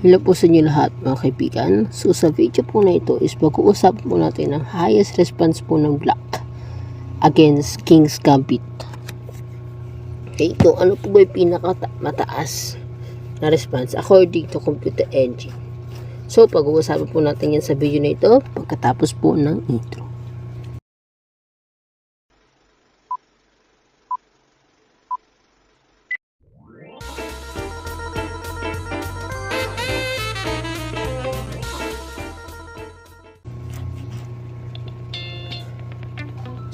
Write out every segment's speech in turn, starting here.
Hello po sa inyo lahat mga kaibigan. So sa video po na ito is pag-uusap po natin ang highest response po ng Black against King's Gambit. Okay, ito ano po ba yung pinakamataas na response according to computer engine. So pag-uusapan po natin yan sa video na ito pagkatapos po ng intro.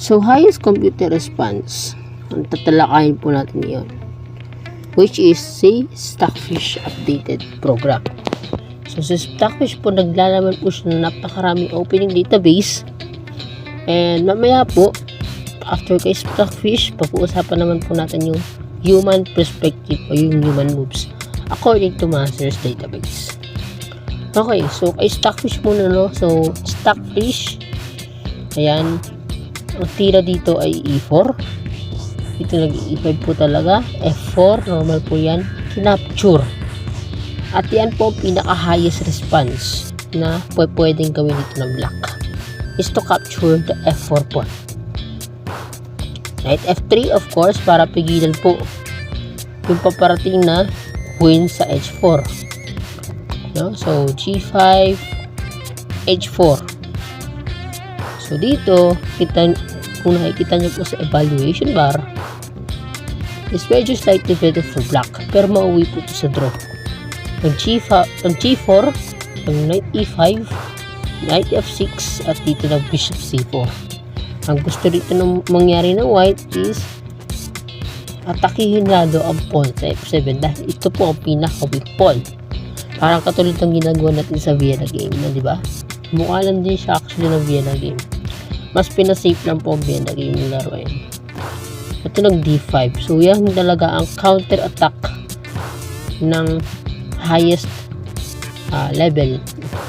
So, highest computer response, ang tatalakayin po natin yun, which is si Stockfish updated program. So, si Stockfish po, naglalaman po siya ng napakaraming opening database. And mamaya po, after kay Stockfish, pag-uusapan naman po natin yung human perspective o yung human moves according to Masters database. Okay, so kay Stockfish muna, no? So, Stockfish, ayan, ang tira dito ay E4. Dito nag-E5 po talaga. F4, normal po yan. Capture. At yan po pinaka highest response na pwedeng gawin dito ng Black is to capture the F4 pawn. Knight F3 of course para pigilan po yung paparating na queen sa H4. No? So G5, H4. So dito, kung nakikita nyo po sa evaluation bar, is medyo slightly better for Black, pero mauwi po ito sa draw. Ang G4, ang Knight E5, Knight F6, at dito na Bishop C4. Ang gusto dito ng mangyari ng White is atakihin lalo ang pawn sa F7 dahil ito po ang pinaka-weak pawn. Parang katulad ng ginagawa natin sa Vienna game, di ba? Mukha lang din siya actually ng Vienna game. Mas pinasafe lang po ang Vienna game yung laruin. Ito nag D5. So yan talaga ang counter attack ng highest level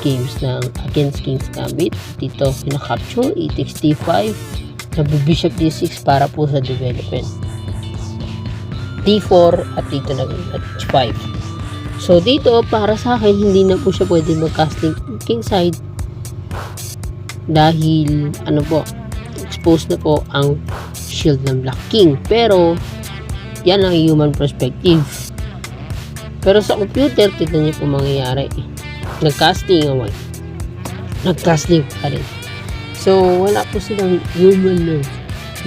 games ng against King's Gambit. Dito pinaka-capture, E takes D5, nag-bishop D6 para po sa development. D4 at dito na H5. So dito para sa akin hindi na po siya pwede mag-casting king side dahil ano po, exposed na po ang shield ng Black King. Pero yan ang human perspective. Pero sa computer, tignan niyo po mangyayari. Nag-casting ang White. Nag-casting pa rin. So wala po silang human nerve.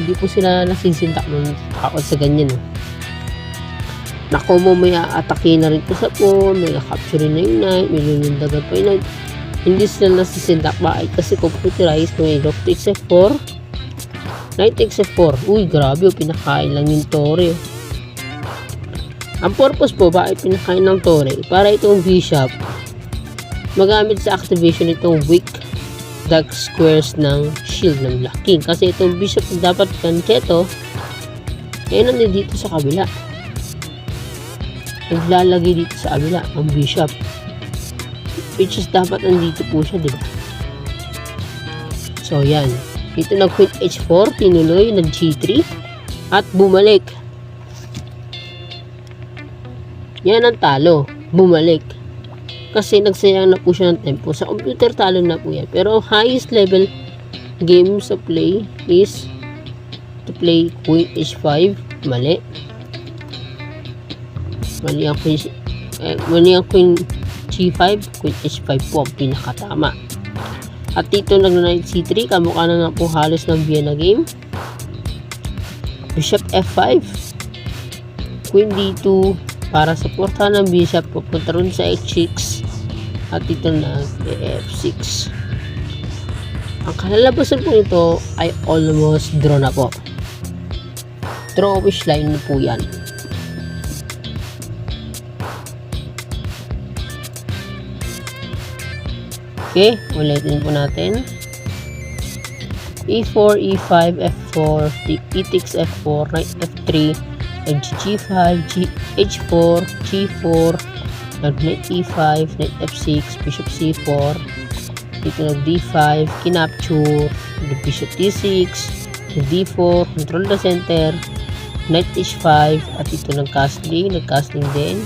Hindi po sila nasisintak ng takot sa ganyan. Nako mo may aatake na rin po sa pawn, may capture na yung knight, may lunindagan pa yung knight. Hindi sila nasisindak ba kasi computerized may rook takes F4, knight takes F4. Uy, grabe, pinakain lang yung tore. Ang purpose po, bakit pinakain ng tore? Para itong bishop magamit sa activation itong weak dark squares ng shield ng Black King. Kasi itong bishop dapat kancheto, eh nandito sa kabila. Naglalagay dito sa kabila ang bishop. Which is dapat nandito po siya, diba? So, yan. Dito nag-queen H4, tinuloy, nag-G3, at bumalik. Yan ang talo. Bumalik. Kasi nagsayang na po siya ng tempo. Sa computer, talo na po yan. Pero highest level games of play is to play queen H5. Mali. Mali ang queen G5, queen H5 po ang pinakatama. At dito nag-knight C3, kamukha na nga po halos ng Vienna game. Bishop F5, queen D2 para supportahan ng bishop papunta rin sa H6, at dito na F6. Ang kalalabasan po nito ay almost draw na po. Drawish line na po yan. Okay, ulitin po natin. E4, E5, F4, E takes F4, Knight F3, G5, H4, G4, Knight E5, Knight F6, Bishop C4, dito nag D5, kinapture, Bishop D6, D4, control the center, Knight H5, at ito nag-castling din,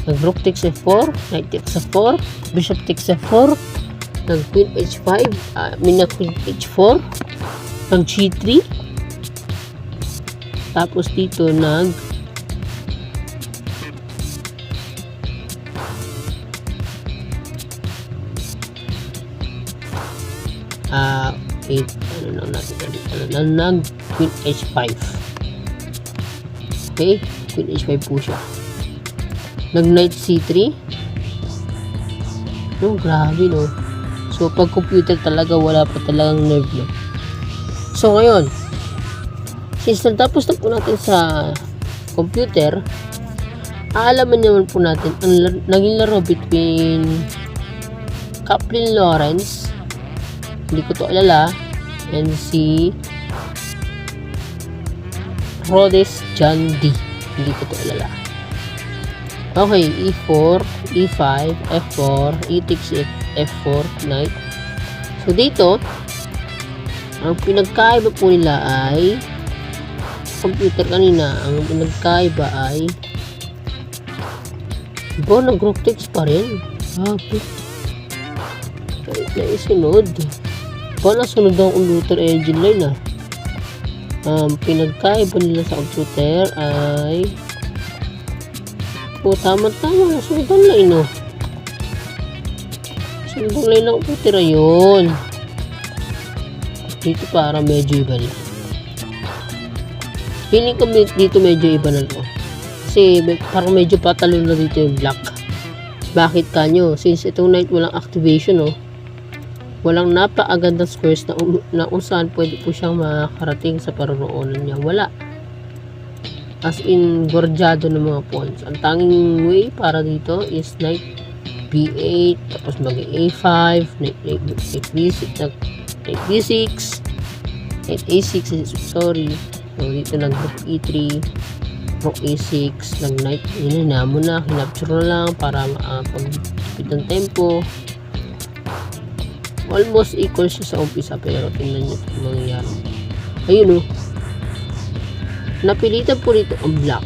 nag-rook takes f4, knight takes f4, bishop takes f4, nag-queen h5, queen h4, nag-g3, tapos dito nag nag queen h5. Okay, queen h5 po siya. Nag knight c3. No, grabe no. So pag computer talaga wala pa talagang nerve no. So ngayon, since natapos na po natin sa computer, aalaman naman po natin ang naging laro between Kaplin Lawrence, hindi ko to alala, and si Rhodes John D, hindi ko to alala. Okay, e4, e5, f4, e takes f4, knight. So dito, ang pinagkaiba po nila ay computer kanina, ang pinagkaiba ay nag-rook takes pa rin. Naisunod. Nasunod ang computer engine line pinagkaiba nila sa computer ay tama-tama, nasunod ang line sunod ang line ng computer ayun. Dito para medyo iba na. Feeling ko dito medyo iba na to. Kasi parang medyo patalo na dito yung black. Bakit kanyo? Since itong knight walang activation walang napakagandang squares na kung saan pwede po siyang makarating sa paroroonan niya. Wala. As in, gorjado ng mga pawns. Ang tanging way para dito is knight b8, tapos mag-a5, knight b6, knight b6, knight a6, sorry. So, dito nag-rook e3, rook a6, nag-knight, hinina mo na, kinapture na lang para pag-tipid ng tempo. Almost equal siya sa umpisa, pero tingnan nyo ito mangyayari. Ayun napilitan po rito ang black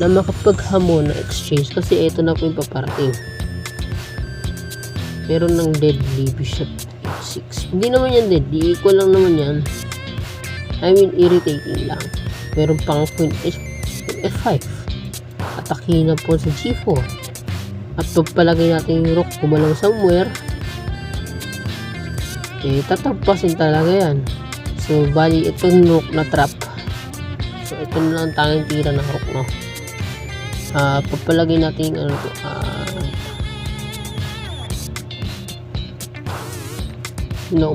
na makapaghamon na exchange kasi ito na po yung paparating. Meron ng deadly bishop h6. Hindi naman yan deadly, equal lang naman yan. I mean irritating lang. Meron pang queen f5. Atakin na po sa g4. At pagpalagay natin yung rook kumalang somewhere, tatapasin talaga yan. So bali itong rook na trap. So ito na lang tanging tira ng rook pagpalagay natin yung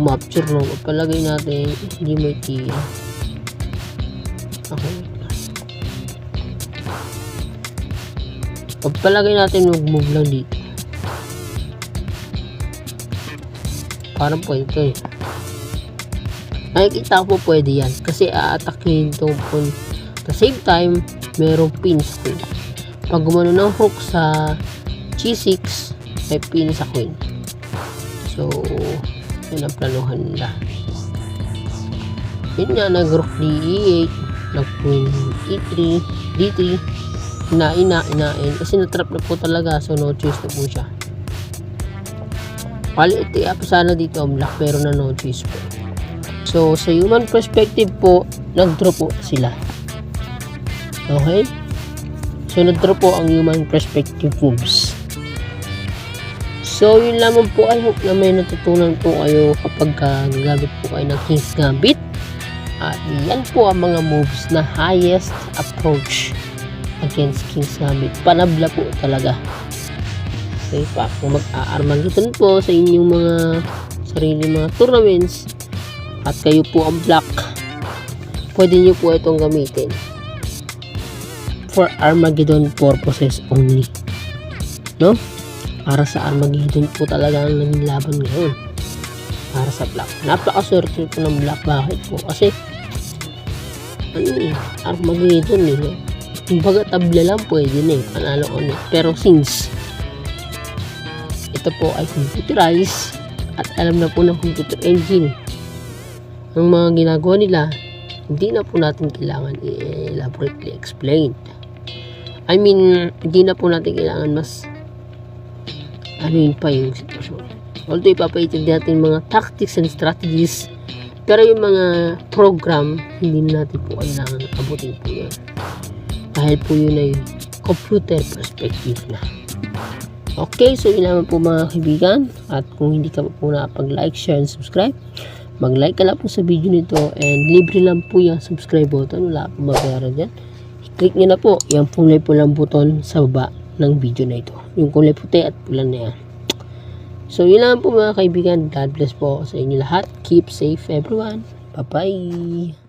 umapture pagpalagay natin hindi may tira. Okay, pagpalagay natin mag-move lang dito. Parang pwede ito nakikita ko po pwede yan kasi aatakin itong pawn. At the same time merong pin sa queen. Pag gumano ng hook sa g6 may pin sa queen. So yun ang planuhan nila. Yun nga, nag-rook d8, nag-queen e3, d3, inain kasi natrap na po talaga, so no choice na po siya. Pali iti-up sana dito ang black pero na no choice po. So sa human perspective po, nag-draw po sila. Okay? So nag-draw po ang human perspective moves. So yun lamang po, I hope na may natutunan po kayo kapag gagamit po kayo ng King's Gambit. At yan po ang mga moves na highest approach against King's Gambit. Panabla po talaga. Okay pa, kung mag-aarmagitan po sa inyong mga sarili mga tournaments at kayo po ang black, pwede nyo po itong gamitin for Armageddon purposes only, no? Para sa Armageddon po talaga ang naging laban ngayon para sa black. Napakaswerte po ng black. Bakit po? Kasi Armageddon no? Kumbaga tabla lang pwede na panalo ulit. Pero since ito po ay computerized at alam na po ng computer engine ang mga ginagawa nila, hindi na po natin kailangan i-elaborately explain. I mean, hindi na po natin kailangan mas ano yun pa yung sitwasyon. Although ipapaitin natin mga tactics and strategies, pero yung mga program, hindi natin po kailangan abutin po yun. Dahil po yun ay computer perspective na. Okay, so yun naman po mga kaibigan. At kung hindi ka po nakapag-like, share, and subscribe, mag-like ka lang po sa video nito, and libre lang po yung subscribe button. Wala po mabayaran dyan. I-click nyo na po yung kulay pulang button sa baba ng video na ito. Yung kulay puti at pula na yan. So yun lang po mga kaibigan. God bless po sa inyo lahat. Keep safe everyone. Bye-bye.